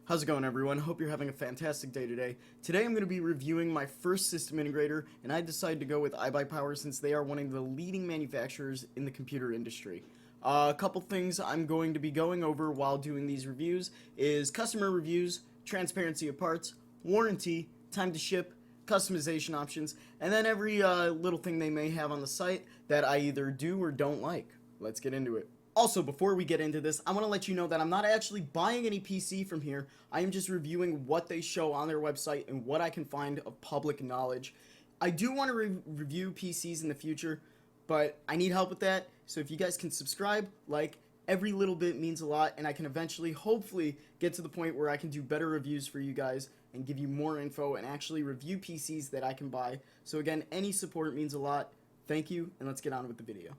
How's it going, everyone? Hope you're having a fantastic day today. Today I'm going to be reviewing my first system integrator, and I decided to go with IBUYPOWER since they are one of the leading manufacturers in the computer industry. A couple things I'm going to be going over while doing these reviews is customer reviews, transparency of parts, warranty, time to ship, customization options, and then every little thing they may have on the site that I either do or don't like. Let's get into it. Also, before we get into this, I want to let you know that I'm not actually buying any PC from here. I am just reviewing what they show on their website and what I can find of public knowledge. I do want to review PCs in the future, but I need help with that. So if you guys can subscribe, like, every little bit means a lot, and I can eventually, hopefully, get to the point where I can do better reviews for you guys and give you more info and actually review PCs that I can buy. So again, any support means a lot. Thank you, and let's get on with the video.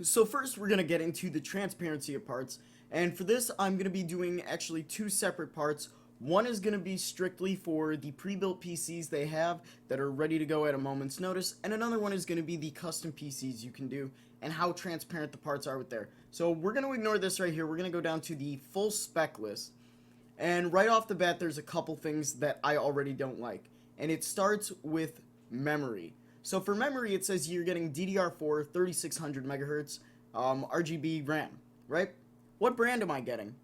So first we're going to get into the transparency of parts, and for this I'm going to be doing actually two separate parts. One is going to be strictly for the pre-built PCs they have that are ready to go at a moment's notice, and another one is going to be the custom PCs you can do and how transparent the parts are with there. So we're going to ignore this right here. We're going to go down to the full spec list, and right off the bat there's a couple things that I already don't like, and it starts with memory. So for memory, it says you're getting DDR4 3600 megahertz RGB RAM, right? What brand am I getting?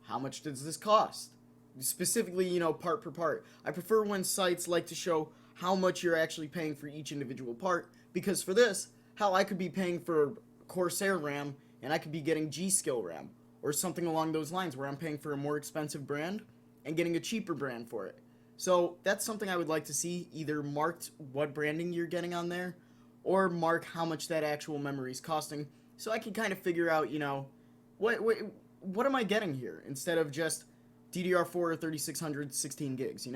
How much does this cost? Specifically, part per part. I prefer when sites like to show how much you're actually paying for each individual part, because for this, hell, I could be paying for Corsair RAM and I could be getting G-Skill RAM or something along those lines where I'm paying for a more expensive brand and getting a cheaper brand for it. So that's something I would like to see, either marked what branding you're getting on there, or mark how much that actual memory is costing, so I can kind of figure out, what am I getting here, instead of just DDR4 3600 16 gigs,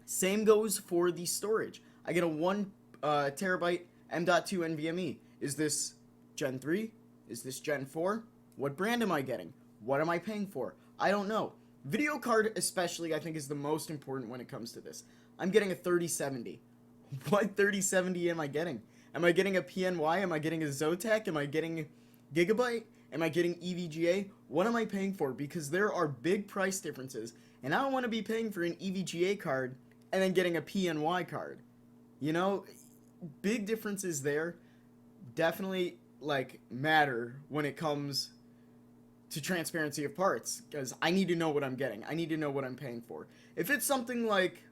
Same goes for the storage. I get a 1 terabyte M.2 NVMe. Is this Gen 3? Is this Gen 4? What brand am I getting? What am I paying for? I don't know. Video card especially, I think, is the most important when it comes to this. I'm getting a 3070. What 3070 am I getting? Am I getting a PNY? Am I getting a Zotac? Am I getting Gigabyte? Am I getting EVGA? What am I paying for? Because there are big price differences, and I don't want to be paying for an EVGA card and then getting a PNY card. Big differences there definitely, matter when it comes to transparency of parts, because I need to know what I'm getting. I need to know what I'm paying for. If it's something like,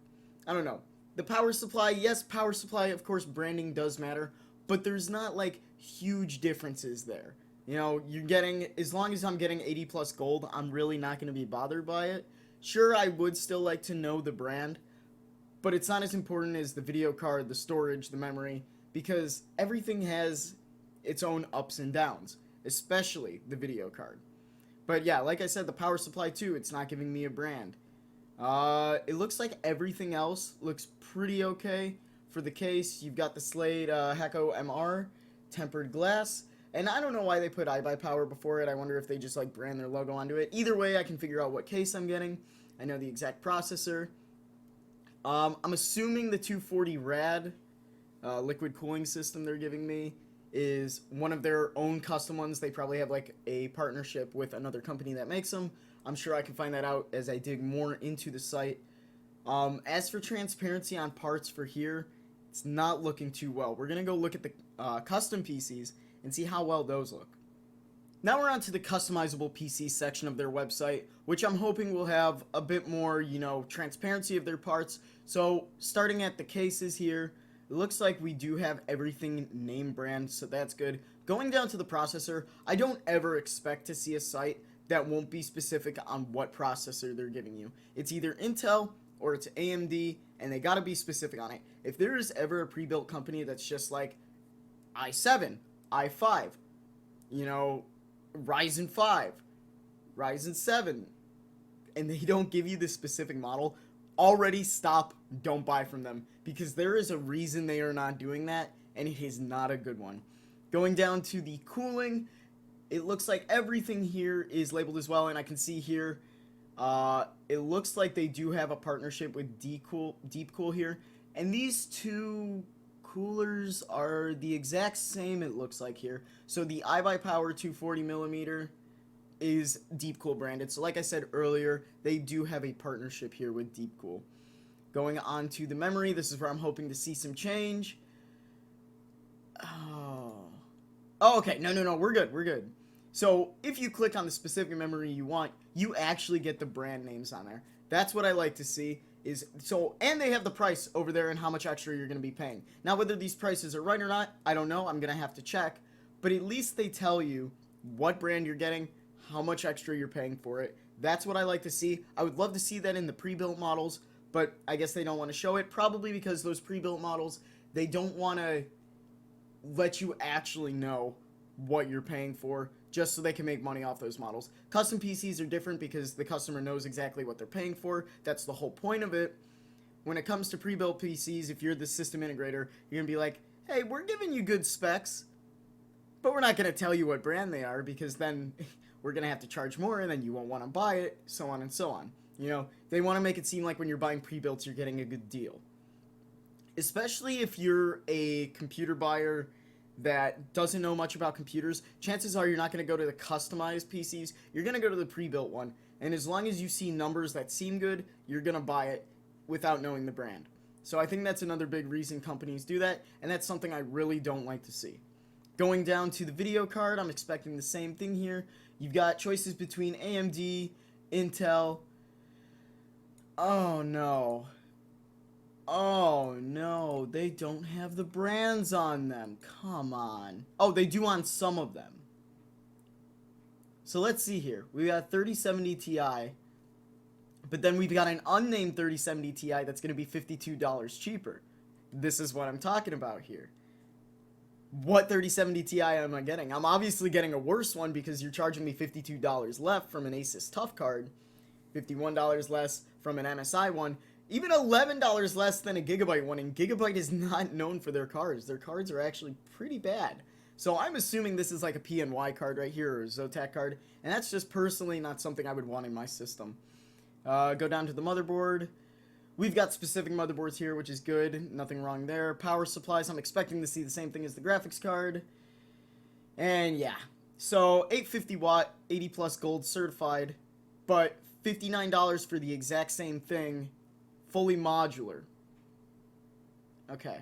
I don't know, the power supply, yes, power supply, of course, branding does matter, but there's not, huge differences there. You're getting, as long as I'm getting 80 plus gold, I'm really not going to be bothered by it. Sure, I would still like to know the brand, but it's not as important as the video card, the storage, the memory, because everything has its own ups and downs, especially the video card. But yeah, like I said, the power supply too, it's not giving me a brand. It looks like everything else looks pretty okay. For the case, you've got the Slade Hecko MR, tempered glass, and I don't know why they put IBUYPOWER before it. I wonder if they just brand their logo onto it. Either way, I can figure out what case I'm getting. I know the exact processor. I'm assuming the 240 rad liquid cooling system they're giving me is one of their own custom ones. They probably have a partnership with another company that makes them. I'm sure I can find that out as I dig more into the site. As for transparency on parts for here, it's not looking too well. We're gonna go look at the custom PCs and see how well those look. Now we're on to the customizable PC section of their website, which I'm hoping will have a bit more, transparency of their parts. So starting at the cases here, it looks like we do have everything name brand, so that's good. Going down to the processor, I don't ever expect to see a site that won't be specific on what processor they're giving you. It's either Intel or it's AMD, and they gotta be specific on it. If there is ever a pre-built company that's just like i7, i5, Ryzen 5, Ryzen 7, and they don't give you the specific model, already stop, don't buy from them, because there is a reason they are not doing that, and it is not a good one. Going down to the cooling, it looks like everything here is labeled as well, and I can see here, it looks like they do have a partnership with Deepcool here, and these two coolers are the exact same, it looks like here. So the IBUYPOWER 240mm is Deepcool branded. So like I said earlier, they do have a partnership here with Deepcool. Going on to the memory, this is where I'm hoping to see some change. Oh, okay. No. We're good. So if you click on the specific memory you want, you actually get the brand names on there. That's what I like to see. And they have the price over there and how much extra you're going to be paying. Now, whether these prices are right or not, I don't know. I'm going to have to check. But at least they tell you what brand you're getting, how much extra you're paying for it. That's what I like to see. I would love to see that in the pre-built models, but I guess they don't want to show it. Probably because those pre-built models, they don't want to let you actually know what you're paying for, just so they can make money off those models. Custom PCs are different because the customer knows exactly what they're paying for. That's the whole point of it. When it comes to pre-built PCs, if you're the system integrator, you're going to be like, hey, we're giving you good specs, but we're not going to tell you what brand they are, because then we're going to have to charge more, and then you won't want to buy it, so on and so on. You know, they want to make it seem like when you're buying pre-builts, you're getting a good deal. Especially if you're a computer buyer that doesn't know much about computers, chances are you're not going to go to the customized PCs. You're going to go to the pre-built one. And as long as you see numbers that seem good, you're going to buy it without knowing the brand. So I think that's another big reason companies do that, and that's something I really don't like to see. Going down to the video card, I'm expecting the same thing here. You've got choices between AMD, Intel. Oh no, they don't have the brands on them. Come on. Oh, they do on some of them. So let's see here. We got 3070 Ti, but then we've got an unnamed 3070 Ti that's going to be $52 cheaper. This is what I'm talking about here. What 3070 Ti am I getting? I'm obviously getting a worse one because you're charging me $52 left from an Asus TUF card, $51 less from an MSI one, even $11 less than a Gigabyte one, and Gigabyte is not known for their cards. Their cards are actually pretty bad. So I'm assuming this is like a PNY card right here, or a Zotac card, and that's just personally not something I would want in my system. Go down to the motherboard. We've got specific motherboards here, which is good. Nothing wrong there. Power supplies, I'm expecting to see the same thing as the graphics card. And yeah, so 850 watt, 80 plus gold certified, but $59 for the exact same thing, fully modular. Okay.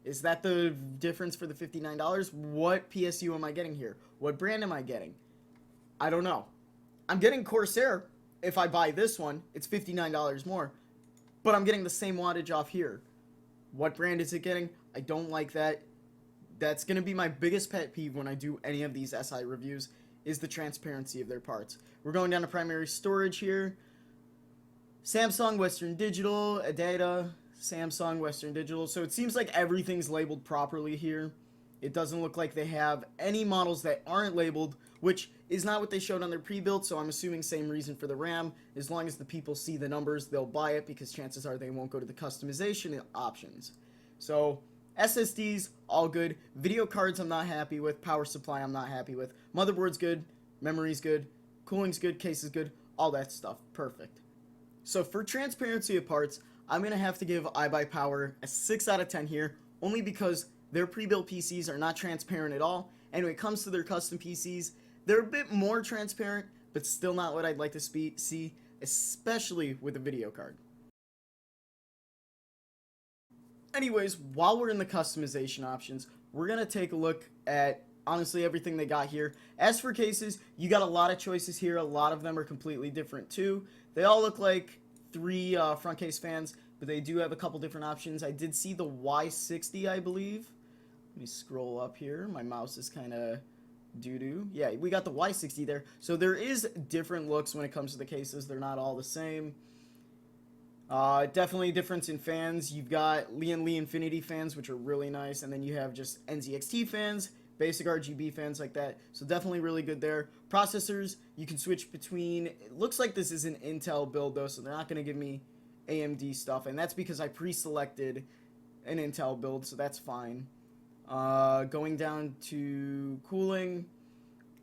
Is that the difference for the $59? What PSU am I getting here? What brand am I getting? I don't know. I'm getting Corsair. If I buy this one, it's $59 more. But I'm getting the same wattage off here. What brand is it getting? I don't like that. That's going to be my biggest pet peeve when I do any of these SI reviews, is the transparency of their parts. We're going down to primary storage here. Samsung, Western Digital, Adata, Samsung, Western Digital. So it seems like everything's labeled properly here. It doesn't look like they have any models that aren't labeled, which is not what they showed on their pre-built, so I'm assuming same reason for the RAM. As long as the people see the numbers, they'll buy it, because chances are they won't go to the customization options. So SSDs, all good. Video cards I'm not happy with. Power supply I'm not happy with. Motherboard's good. Memory's good. Cooling's good. Case is good. All that stuff. Perfect. So for transparency of parts, I'm going to have to give IBUYPOWER a 6 out of 10 here, only because their pre-built PCs are not transparent at all, and when it comes to their custom PCs, they're a bit more transparent, but still not what I'd like to see, especially with a video card. Anyways, while we're in the customization options, we're going to take a look at, honestly, everything they got here. As for cases, you got a lot of choices here. A lot of them are completely different too. They all look like 3 front case fans, but they do have a couple different options. I did see the Y60, I believe. Let me scroll up here. My mouse is kind of doo-doo. Yeah, we got the Y60 there. So there is different looks when it comes to the cases. They're not all the same. Definitely a difference in fans. You've got Lee Infinity fans, which are really nice, and then you have just NZXT fans, basic RGB fans like that. So definitely really good there. Processors, you can switch between. It looks like this is an Intel build though, so they're not going to give me AMD stuff, and that's because I pre-selected an Intel build, so that's fine. Going down to cooling,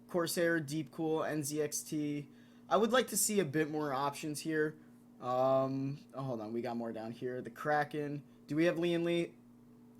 Corsair, Deepcool, NZXT. I would like to see a bit more options here. Oh, hold on, we got more down here. The Kraken. Do we have Lee?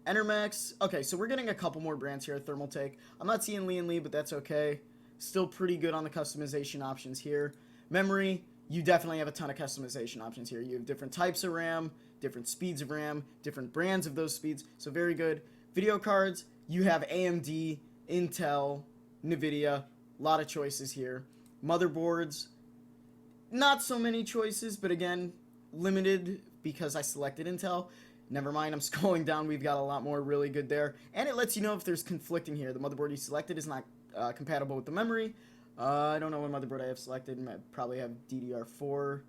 Enermax. Okay, so we're getting a couple more brands here. Thermaltake. I'm not seeing Lee, but that's okay. still pretty good on the customization options here. Memory, you definitely have a ton of customization options here. You have different types of RAM, different speeds of RAM, different brands of those speeds, so very good. Video cards, you have AMD, Intel, NVIDIA, a lot of choices here. Motherboards, not so many choices, but again, limited because I selected Intel. Never mind, I'm scrolling down, we've got a lot more really good there. And it lets you know if there's conflicting here. The motherboard you selected is not compatible with the memory. I don't know what motherboard I have selected. I probably have DDR4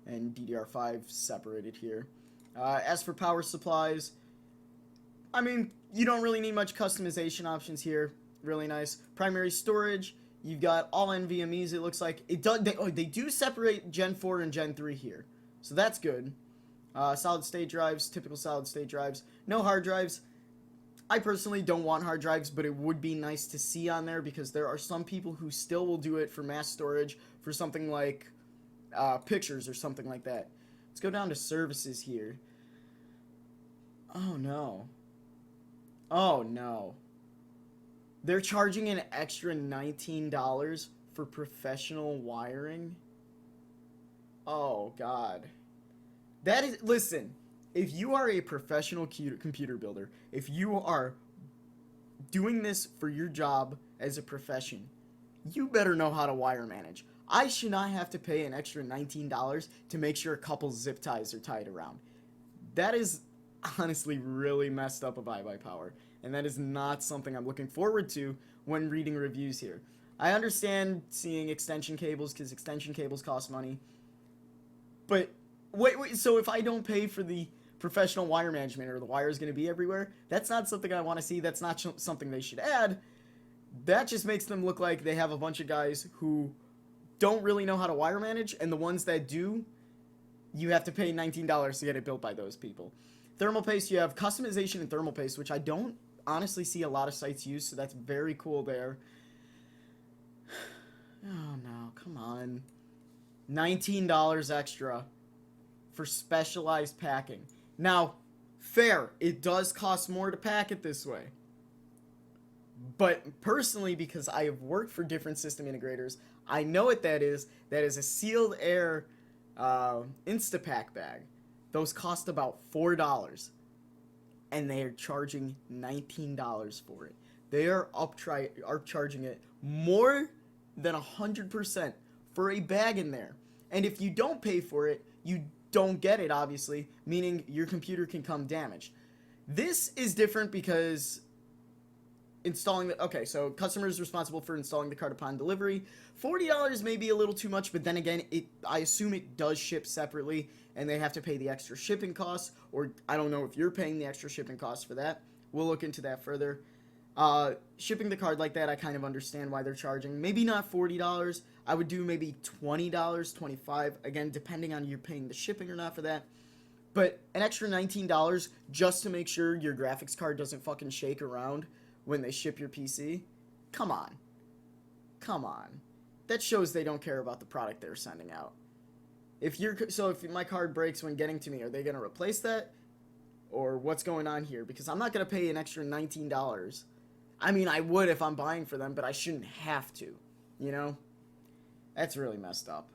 and DDR5 separated here. As for power supplies, I mean, you don't really need much customization options here. Really nice. Primary storage, you've got all NVMEs, it looks like. They do separate Gen 4 and Gen 3 here, so that's good. Solid state drives, typical solid state drives. No hard drives. I personally don't want hard drives, but it would be nice to see on there because there are some people who still will do it for mass storage for something like pictures or something like that. Let's go down to services here. Oh no. Oh no. They're charging an extra $19 for professional wiring. Oh god. That is, listen, if you are a professional computer builder, if you are doing this for your job as a profession, you better know how to wire manage. I should not have to pay an extra $19 to make sure a couple zip ties are tied around. That is honestly really messed up of IBUYPOWER, and that is not something I'm looking forward to when reading reviews here. I understand seeing extension cables because extension cables cost money, but wait, so if I don't pay for the professional wire management, or the wire is going to be everywhere, that's not something I want to see. That's not something they should add. That just makes them look like they have a bunch of guys who don't really know how to wire manage, and the ones that do, you have to pay $19 to get it built by those people. Thermal paste, you have customization in thermal paste, which I don't honestly see a lot of sites use, so that's very cool there. Oh no, come on. $19 extra for specialized packing. Now, fair, it does cost more to pack it this way. But personally, because I have worked for different system integrators, I know what that is. That is a sealed air Instapack bag. Those cost about $4. And they are charging $19 for it. They are charging it more than 100% for a bag in there. And if you don't pay for it, you don't get it, obviously, meaning your computer can come damaged. This is different because installing the, okay, so customer is responsible for installing the card upon delivery. $40 may be a little too much, but then again, I assume it does ship separately and they have to pay the extra shipping costs, or I don't know if you're paying the extra shipping costs for that. We'll look into that further. Shipping the card like that, I kind of understand why they're charging. Maybe not $40. I would do maybe $20, $25. Again, depending on you paying the shipping or not for that. But an extra $19 just to make sure your graphics card doesn't fucking shake around when they ship your PC? Come on. Come on. That shows they don't care about the product they're sending out. If my card breaks when getting to me, are they going to replace that? Or what's going on here? Because I'm not going to pay an extra $19. I mean, I would if I'm buying for them, but I shouldn't have to, you know? That's really messed up.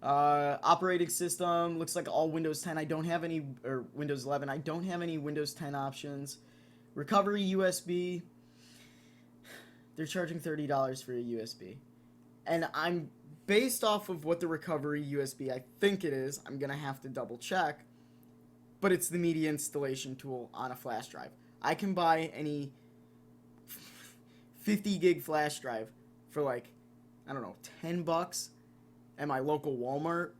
Operating system, looks like all Windows 10. I don't have any, or Windows 11. I don't have any Windows 10 options. Recovery USB. They're charging $30 for a USB. And I'm, based off of what the recovery USB I think it is, I'm going to have to double check. But it's the media installation tool on a flash drive. I can buy any 50 gig flash drive for like, I don't know, $10 at my local Walmart.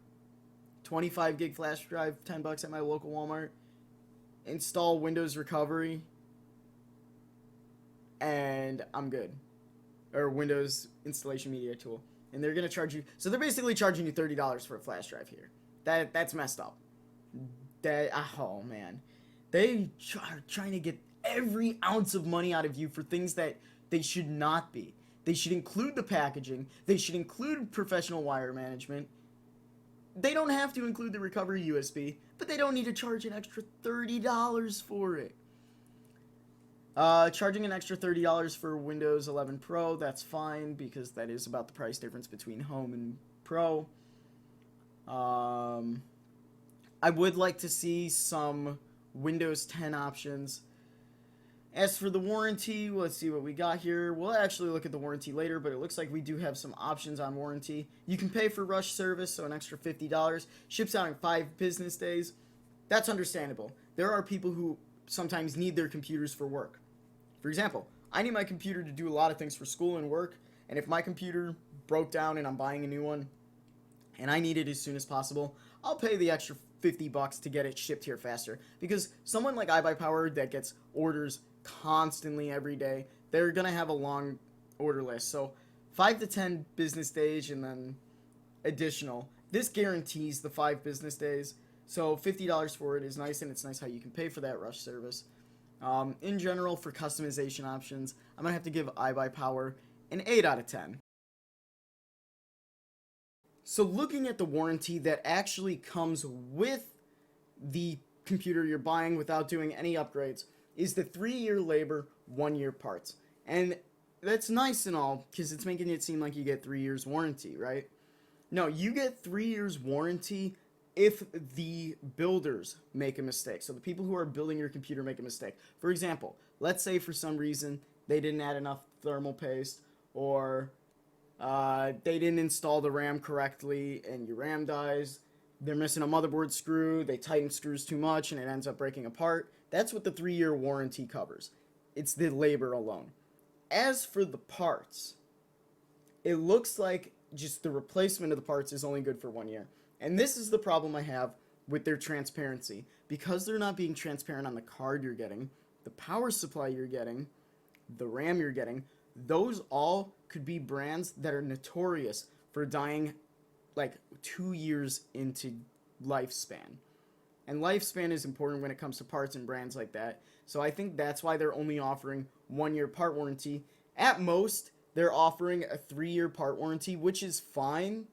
25 gig flash drive, $10 at my local Walmart. Install Windows Recovery, and I'm good. Or Windows Installation Media Tool. And they're going to charge you, so they're basically charging you $30 for a flash drive here. That's messed up. Oh man. They are trying to get every ounce of money out of you for things that they should not be. They should include the packaging. They should include professional wire management. They don't have to include the recovery USB, but they don't need to charge an extra $30 for it. Charging an extra $30 for Windows 11 Pro, that's fine because that is about the price difference between Home and Pro. I would like to see some Windows 10 options. As for the warranty, let's see what we got here. We'll actually look at the warranty later, but it looks like we do have some options on warranty. You can pay for rush service, so an extra $50. Ships out in 5 business days. That's understandable. There are people who sometimes need their computers for work. For example, I need my computer to do a lot of things for school and work, and if my computer broke down and I'm buying a new one, and I need it as soon as possible, I'll pay the extra $50 to get it shipped here faster. Because someone like IBUYPOWER that gets orders constantly every day, they're gonna have a long order list. So 5 to 10 business days and then additional. This guarantees the 5 business days. So $50 for it is nice, and it's nice how you can pay for that rush service. In general, for customization options, I'm gonna have to give IBUYPOWER an 8 out of 10. So looking at the warranty that actually comes with the computer you're buying without doing any upgrades is the 3-year labor, 1-year parts. And that's nice and all because it's making it seem like you get 3 years warranty, right? No, you get 3 years warranty if the builders make a mistake. So the people who are building your computer make a mistake. For example, let's say for some reason they didn't add enough thermal paste, or they didn't install the RAM correctly and your RAM dies. They're missing a motherboard screw, they tighten screws too much and it ends up breaking apart. That's what the 3-year warranty covers. It's the labor alone. As for the parts, it looks like just the replacement of the parts is only good for 1 year. And this is the problem I have with their transparency. Because they're not being transparent on the card you're getting, the power supply you're getting, the RAM you're getting, those all could be brands that are notorious for dying like 2 years into lifespan. And lifespan is important when it comes to parts and brands like that. So I think that's why they're only offering 1-year part warranty. At most, they're offering a 3-year part warranty, which is fine.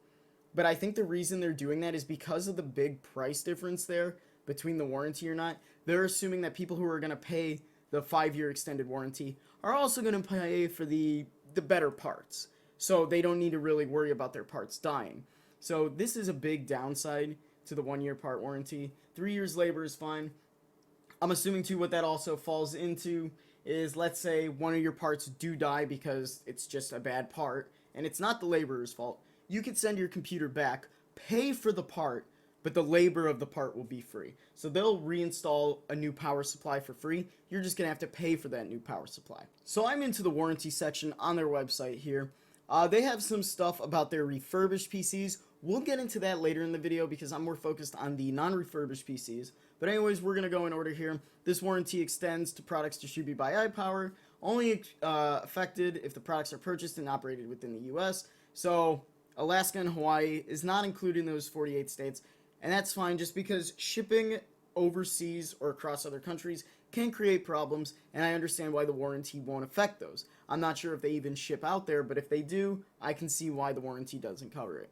But I think the reason they're doing that is because of the big price difference there between the warranty or not. They're assuming that people who are going to pay the 5-year extended warranty are also going to pay for the better parts. So they don't need to really worry about their parts dying. So this is a big downside to the 1-year part warranty. 3 years labor is fine. I'm assuming too what that also falls into is, let's say one of your parts do die because it's just a bad part and it's not the laborer's fault. You could send your computer back, pay for the part, but the labor of the part will be free. So they'll reinstall a new power supply for free. You're just gonna have to pay for that new power supply. So I'm into the warranty section on their website here. They have some stuff about their refurbished PCs. We'll get into that later in the video because I'm more focused on the non-refurbished PCs. But anyways, we're gonna go in order here. This warranty extends to products distributed by IBUYPOWER, only affected if the products are purchased and operated within the US. So Alaska and Hawaii is not included in those 48 states, and that's fine just because shipping overseas or across other countries can create problems, and I understand why the warranty won't affect those. I'm not sure if they even ship out there, but if they do, I can see why the warranty doesn't cover it.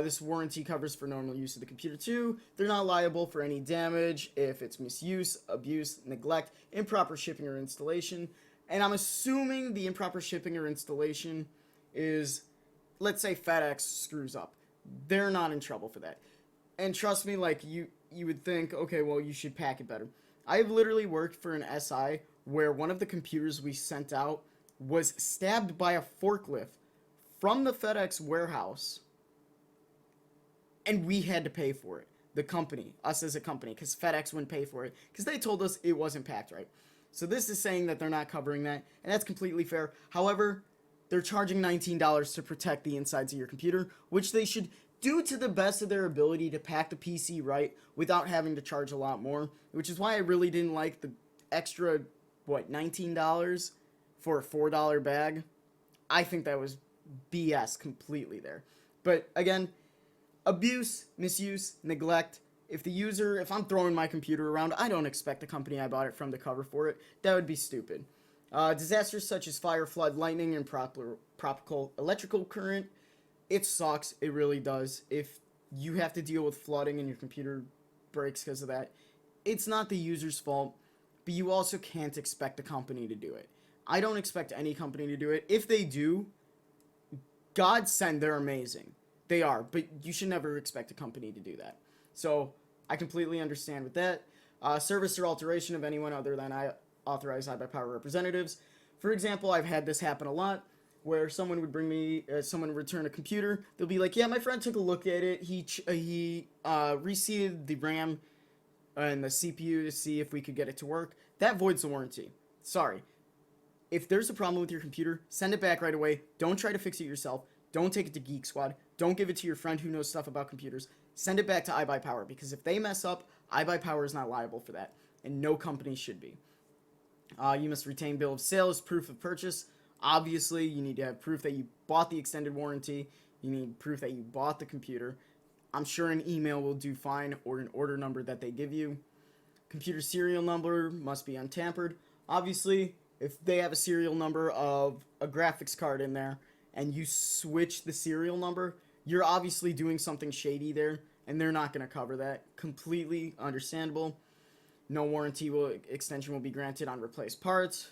This warranty covers for normal use of the computer too. They're not liable for any damage if it's misuse, abuse, neglect, improper shipping or installation. And I'm assuming the improper shipping or installation is, let's say FedEx screws up. They're not in trouble for that. And trust me, like you would think, okay, well, you should pack it better. I've literally worked for an SI where one of the computers we sent out was stabbed by a forklift from the FedEx warehouse, and we had to pay for it. The company, us as a company, because FedEx wouldn't pay for it, because they told us it wasn't packed right. So this is saying that they're not covering that, and that's completely fair. However, they're charging $19 to protect the insides of your computer, which they should do to the best of their ability to pack the PC right without having to charge a lot more, which is why I really didn't like the extra, $19 for a $4 bag. I think that was BS completely there. But again, abuse, misuse, neglect. If I'm throwing my computer around, I don't expect the company I bought it from to cover for it. That would be stupid. Disasters such as fire, flood, lightning, and tropical electrical current, it sucks. It really does. If you have to deal with flooding and your computer breaks because of that, it's not the user's fault. but you also can't expect the company to do it. I don't expect any company to do it. If they do, God send, they're amazing. They are, but you should never expect a company to do that. So I completely understand with that. Service or alteration of anyone other than authorized IBUYPOWER representatives. For example, I've had this happen a lot, where someone would bring me, someone would return a computer. They'll be like, yeah, my friend took a look at it. He reseated the RAM and the CPU to see if we could get it to work. That voids the warranty. Sorry. If there's a problem with your computer, send it back right away. Don't try to fix it yourself. Don't take it to Geek Squad. Don't give it to your friend who knows stuff about computers. Send it back to IBUYPOWER, because if they mess up, IBUYPOWER is not liable for that, and no company should be. You must retain bill of sale as proof of purchase. Obviously, you need to have proof that you bought the extended warranty. You need proof that you bought the computer. I'm sure an email will do fine, or an order number that they give you. Computer serial number must be untampered. Obviously, if they have a serial number of a graphics card in there, and you switch the serial number, you're obviously doing something shady there, and they're not going to cover that. Completely understandable. No warranty extension will be granted on replaced parts.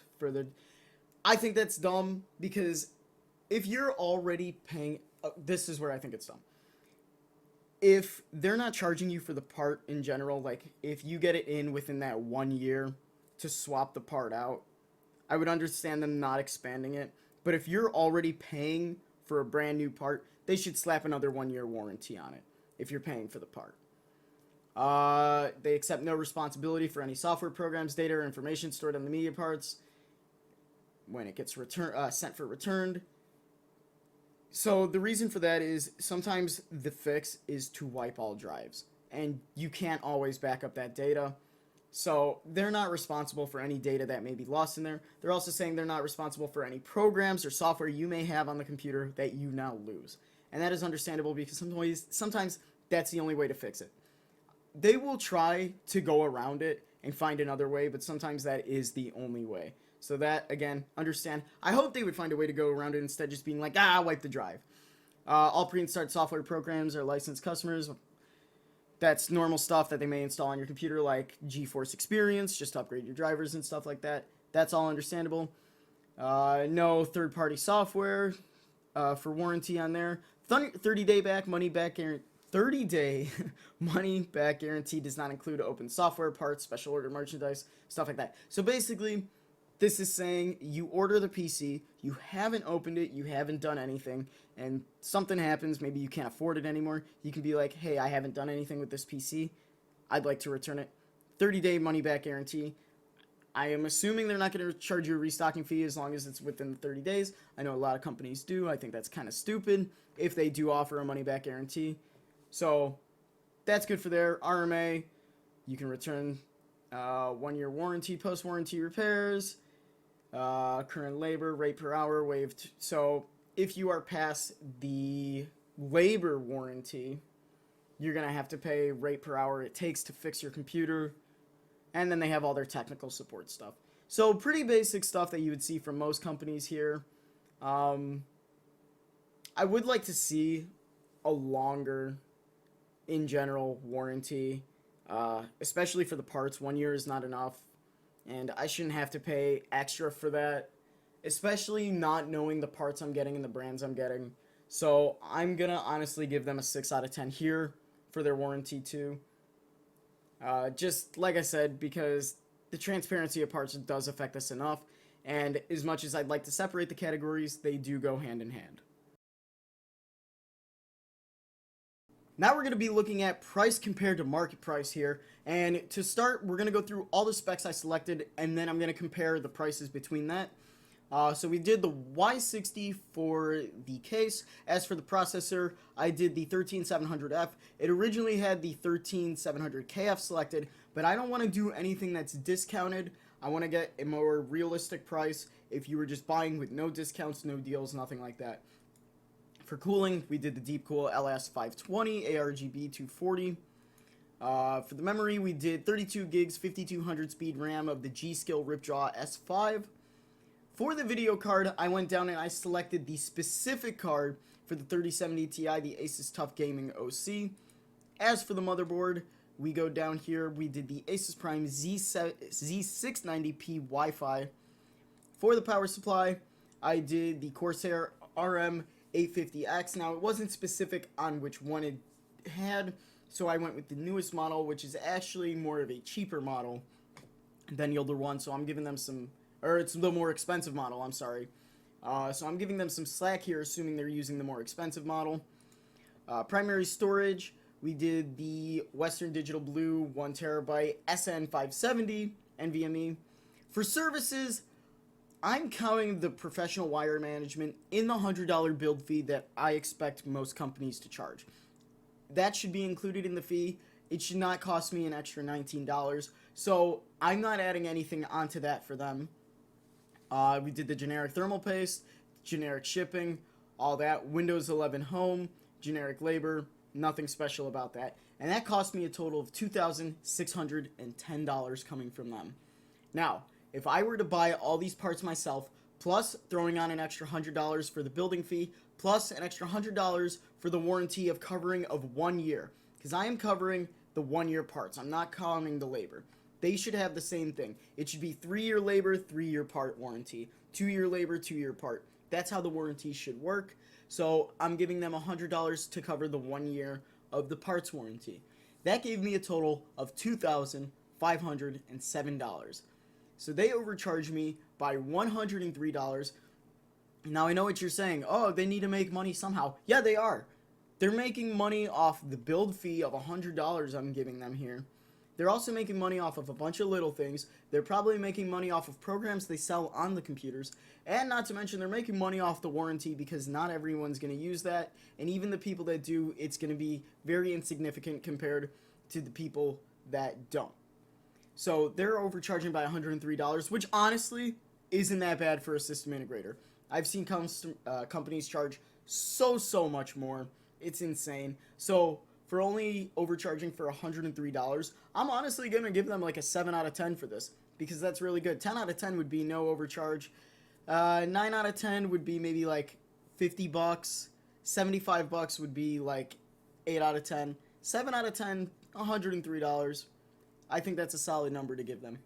I think that's dumb, because if you're already paying, this is where I think it's dumb. If they're not charging you for the part in general, like if you get it in within that 1 year to swap the part out, I would understand them not expanding it. But if you're already paying for a brand new part, they should slap another 1 year warranty on it if you're paying for the part. They accept no responsibility for any software programs, data, or information stored on the media parts when it gets sent for returned. So the reason for that is sometimes the fix is to wipe all drives, and you can't always back up that data. So they're not responsible for any data that may be lost in there. They're also saying they're not responsible for any programs or software you may have on the computer that you now lose. And that is understandable, because sometimes that's the only way to fix it. They will try to go around it and find another way, but sometimes that is the only way. So that, again, understand. I hope they would find a way to go around it instead of just being like, wipe the drive. All pre-installed software programs are licensed customers. That's normal stuff that they may install on your computer, like GeForce Experience, just to upgrade your drivers and stuff like that. That's all understandable. No third-party software for warranty on there. 30-day money-back guarantee. 30-day money-back guarantee does not include open software, parts, special order merchandise, stuff like that. So basically, this is saying you order the PC, you haven't opened it, you haven't done anything, and something happens, maybe you can't afford it anymore. You can be like, hey, I haven't done anything with this PC. I'd like to return it. 30-day money-back guarantee. I am assuming they're not going to charge you a restocking fee as long as it's within the 30 days. I know a lot of companies do. I think that's kind of stupid if they do offer a money-back guarantee. So that's good for their RMA. You can return 1 year warranty, post-warranty repairs, current labor, rate per hour waived. So if you are past the labor warranty, you're going to have to pay rate per hour it takes to fix your computer. And then they have all their technical support stuff. So pretty basic stuff that you would see from most companies here. I would like to see a longer, in general, warranty, especially for the parts. 1 year is not enough, and I shouldn't have to pay extra for that, especially not knowing the parts I'm getting and the brands I'm getting. So I'm gonna honestly give them a 6 out of 10 here for their warranty too. Just like I said, because the transparency of parts does affect us enough, and as much as I'd like to separate the categories, they do go hand in hand. Now we're going to be looking at price compared to market price here, and to start, we're going to go through all the specs I selected, and then I'm going to compare the prices between that. So we did the Y60 for the case. As for the processor, I did the 13700F. It originally had the 13700KF selected, but I don't want to do anything that's discounted. I want to get a more realistic price if you were just buying with no discounts, no deals, nothing like that. For cooling, we did the Deepcool LS520, ARGB 240. For the memory, we did 32 gigs, 5200 speed RAM of the G-Skill Ripjaw S5. For the video card, I went down and I selected the specific card for the 3070 Ti, the Asus TUF Gaming OC. As for the motherboard, we go down here. We did the Asus Prime Z690p Wi-Fi. For the power supply, I did the Corsair RM850X. Now, it wasn't specific on which one it had, so I went with the newest model, which is actually more of a cheaper model than the older one, so I'm giving them some, or it's the more expensive model, I'm sorry. So I'm giving them some slack here, assuming they're using the more expensive model. Primary storage, we did the Western Digital Blue 1TB SN570 NVMe. For services, I'm counting the professional wire management in the $100 build fee that I expect most companies to charge. That should be included in the fee. It should not cost me an extra $19. So I'm not adding anything onto that for them. We did the generic thermal paste, generic shipping, all that. Windows 11 Home, generic labor, nothing special about that. And that cost me a total of $2,610 coming from them. Now, if I were to buy all these parts myself, plus throwing on an extra $100 for the building fee, plus an extra $100 for the warranty of covering of 1 year, because I am covering the 1 year parts, I'm not counting the labor. They should have the same thing. It should be 3-year labor, 3-year part warranty, 2-year labor, 2-year part. That's how the warranty should work. So I'm giving them $100 to cover the 1 year of the parts warranty. That gave me a total of $2,507. So they overcharged me by $103. Now I know what you're saying. Oh, they need to make money somehow. Yeah, they are. They're making money off the build fee of $100 I'm giving them here. They're also making money off of a bunch of little things. They're probably making money off of programs they sell on the computers. And not to mention, they're making money off the warranty because not everyone's going to use that. And even the people that do, it's going to be very insignificant compared to the people that don't. So they're overcharging by $103, which honestly isn't that bad for a system integrator. I've seen companies charge so much more. It's insane. So for only overcharging for $103, I'm honestly going to give them like a 7 out of 10 for this, because that's really good. 10 out of 10 would be no overcharge. 9 out of 10 would be maybe like $50. $75 would be like 8 out of 10. 7 out of 10, $103. I think that's a solid number to give them.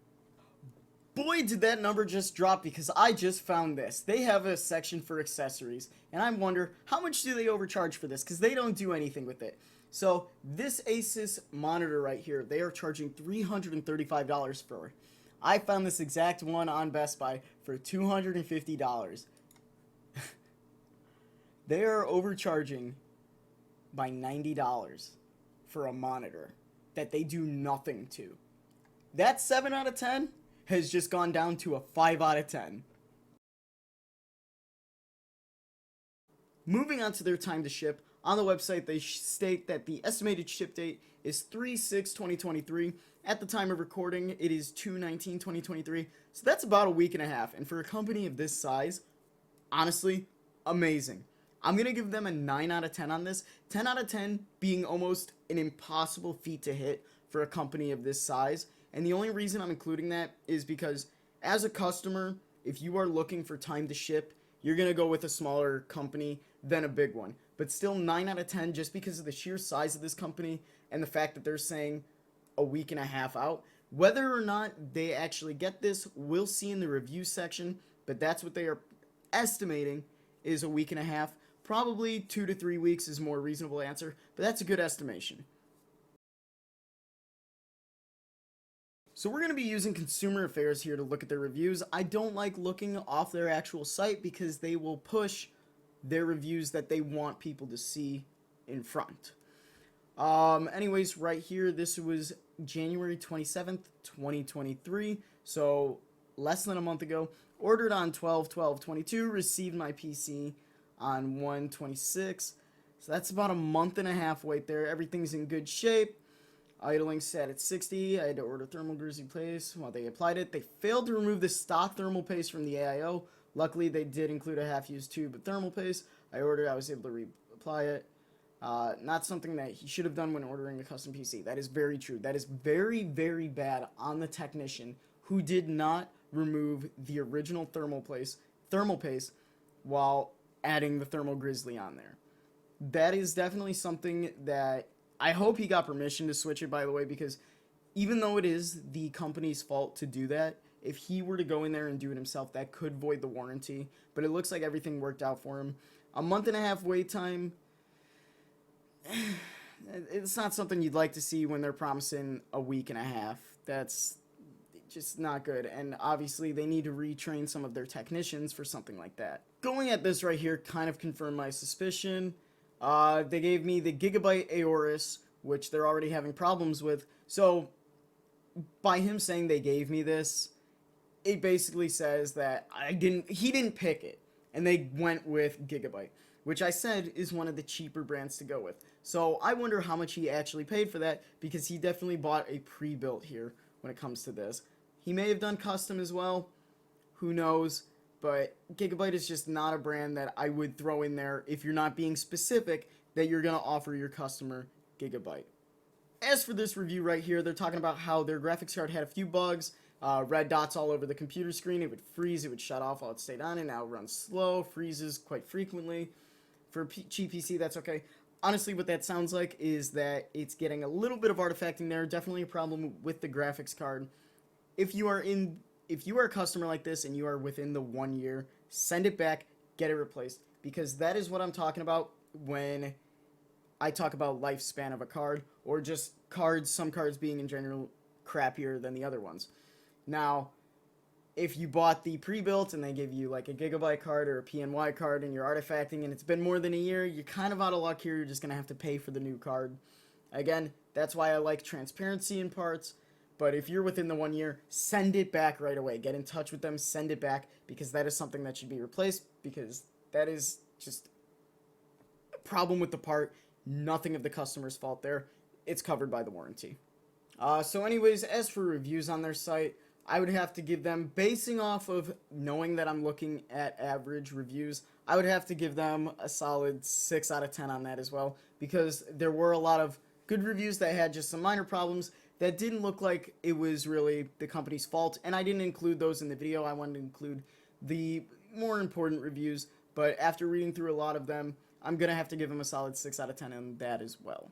Boy, did that number just drop, because I just found this. They have a section for accessories, and I wonder how much do they overcharge for this, because they don't do anything with it. So this Asus monitor right here, they are charging $335 for. I found this exact one on Best Buy for $250. They are overcharging by $90 for a monitor that they do nothing to. That 7 out of 10 has just gone down to a 5 out of 10. Moving on to their time to ship, on the website they state that the estimated ship date is 3/6/2023. At the time of recording, it is 2/19/2023, so that's about a week and a half, and for a company of this size, honestly, amazing. I'm going to give them a 9 out of 10 on this, 10 out of 10 being almost an impossible feat to hit for a company of this size, and the only reason I'm including that is because as a customer, if you are looking for time to ship, you're going to go with a smaller company than a big one. But still 9 out of 10 just because of the sheer size of this company and the fact that they're saying a week and a half out. Whether or not they actually get this, we'll see in the review section, but that's what they are estimating is a week and a half. Probably 2 to 3 weeks is a more reasonable answer, but that's a good estimation. So we're going to be using Consumer Affairs here to look at their reviews. I don't like looking off their actual site because they will push their reviews that they want people to see in front. Anyways, right here, this was January 27th, 2023, so less than a month ago. Ordered on 12/12/22, received my PC on 1/26, so that's about a month and a half wait there. Everything's in good shape. Idling sat at 60. I had to order thermal grizzly paste while they applied it. They failed to remove the stock thermal paste from the AIO. Luckily, they did include a half-used tube of thermal paste. I was able to reapply it. Not something that he should have done when ordering a custom PC. That is very true. That is very bad on the technician who did not remove the original thermal paste while adding the thermal grizzly on there. That is definitely something that I hope he got permission to switch it, by the way, because even though it is the company's fault to do that, if he were to go in there and do it himself, that could void the warranty. But it looks like everything worked out for him. A month and a half wait time, it's not something you'd like to see when they're promising a week and a half. That's just not good. And obviously, they need to retrain some of their technicians for something like that. Going at this right here kind of confirmed my suspicion. They gave me the Gigabyte Aorus, which they're already having problems with. So, by him saying they gave me this, it basically says that he didn't pick it, and they went with Gigabyte, which I said is one of the cheaper brands to go with. So I wonder how much he actually paid for that, because he definitely bought a pre-built here when it comes to this. He may have done custom as well, who knows, but Gigabyte is just not a brand that I would throw in there if you're not being specific that you're going to offer your customer Gigabyte. As for this review right here, they're talking about how their graphics card had a few bugs, red dots all over the computer screen, it would freeze, it would shut off while it stayed on, and now it runs slow, freezes quite frequently. For a cheap PC, that's okay. Honestly, what that sounds like is that it's getting a little bit of artifacting there, definitely a problem with the graphics card. If you are a customer like this and you are within the 1 year, send it back, get it replaced, because that is what I'm talking about when I talk about lifespan of a card, or just some cards being in general crappier than the other ones. Now, if you bought the pre-built and they give you like a Gigabyte card or a PNY card and you're artifacting and it's been more than a year, you're kind of out of luck here. You're just going to have to pay for the new card. Again, that's why I like transparency in parts. But if you're within the 1 year, send it back right away. Get in touch with them, send it back, because that is something that should be replaced, because that is just a problem with the part. Nothing of the customer's fault there. It's covered by the warranty. So anyways, as for reviews on their site, I would have to give them, basing off of knowing that I'm looking at average reviews, I would have to give them a solid 6 out of 10 on that as well, because there were a lot of good reviews that had just some minor problems that didn't look like it was really the company's fault, and I didn't include those in the video. I wanted to include the more important reviews, but after reading through a lot of them, I'm going to have to give them a solid 6 out of 10 on that as well.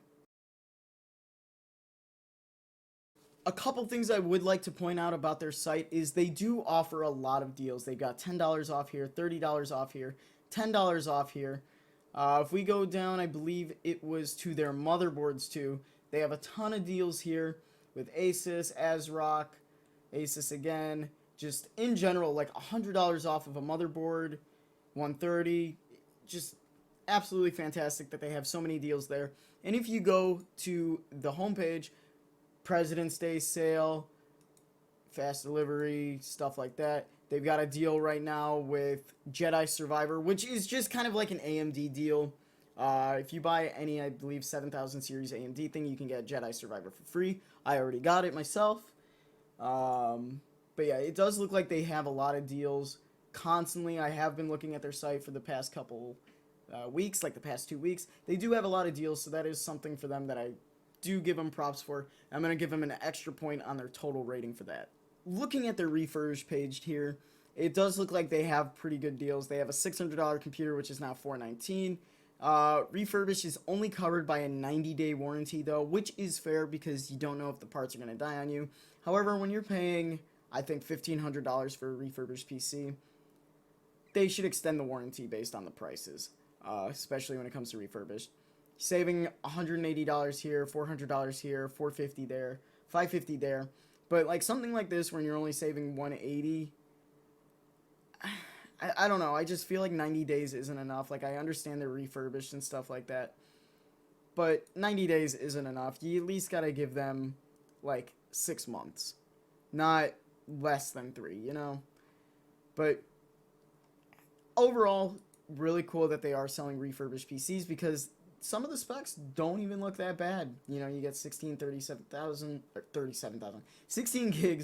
A couple things I would like to point out about their site is they do offer a lot of deals. They've got $10 off here, $30 off here, $10 off here. If we go down, I believe it was to their motherboards too. They have a ton of deals here with Asus, ASRock, Asus again. Just in general, like $100 off of a motherboard, $130. Just absolutely fantastic that they have so many deals there. And if you go to the homepage, President's Day sale, fast delivery, stuff like that. They've got a deal right now with Jedi Survivor, which is just kind of like an AMD deal. If you buy any, I believe, 7000 series AMD thing, you can get Jedi Survivor for free. I already got it myself. But yeah, it does look like they have a lot of deals constantly. I have been looking at their site for the past couple weeks, like the past 2 weeks. They do have a lot of deals, so that is something for them that I do give them props for. I'm going to give them an extra point on their total rating for that. Looking at their refurbished page here, it does look like they have pretty good deals. They have a $600 computer, which is now $419. Refurbished is only covered by a 90-day warranty, though, which is fair because you don't know if the parts are going to die on you. However, when you're paying, I think, $1,500 for a refurbished PC, they should extend the warranty based on the prices, especially when it comes to refurbished. Saving $180 here, $400 here, $450 there, $550 there. But like something like this, when you're only saving $180, I don't know. I just feel like 90 days isn't enough. Like, I understand they're refurbished and stuff like that, but 90 days isn't enough. You at least gotta give them like 6 months, not less than 3, you know? But overall, really cool that they are selling refurbished PCs, because some of the specs don't even look that bad. You know, you get 16 gigs,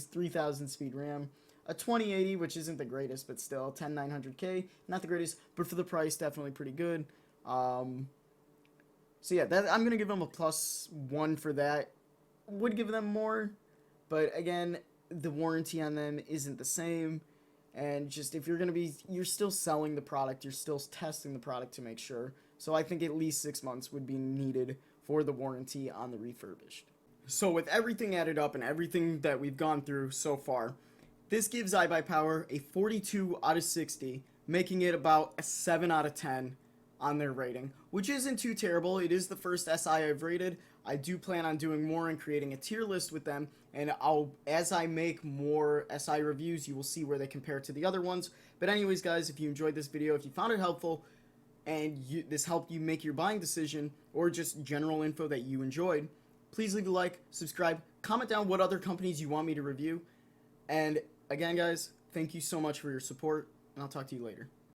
3000 speed RAM, a 2080, which isn't the greatest, but still 10900K, not the greatest, but for the price, definitely pretty good. So yeah, I'm gonna give them a +1 for that. Would give them more, but again, the warranty on them isn't the same. And just if you're still selling the product, you're still testing the product to make sure. So I think at least 6 months would be needed for the warranty on the refurbished. So with everything added up and everything that we've gone through so far, this gives iBuyPower a 42 out of 60, making it about a 7 out of 10 on their rating, which isn't too terrible. It is the first SI I've rated. I do plan on doing more and creating a tier list with them, and as I make more SI reviews, you will see where they compare to the other ones. But anyways, guys, if you enjoyed this video, if you found it helpful, and this helped you make your buying decision, or just general info that you enjoyed, please leave a like, subscribe, comment down what other companies you want me to review, and again, guys, thank you so much for your support, and I'll talk to you later.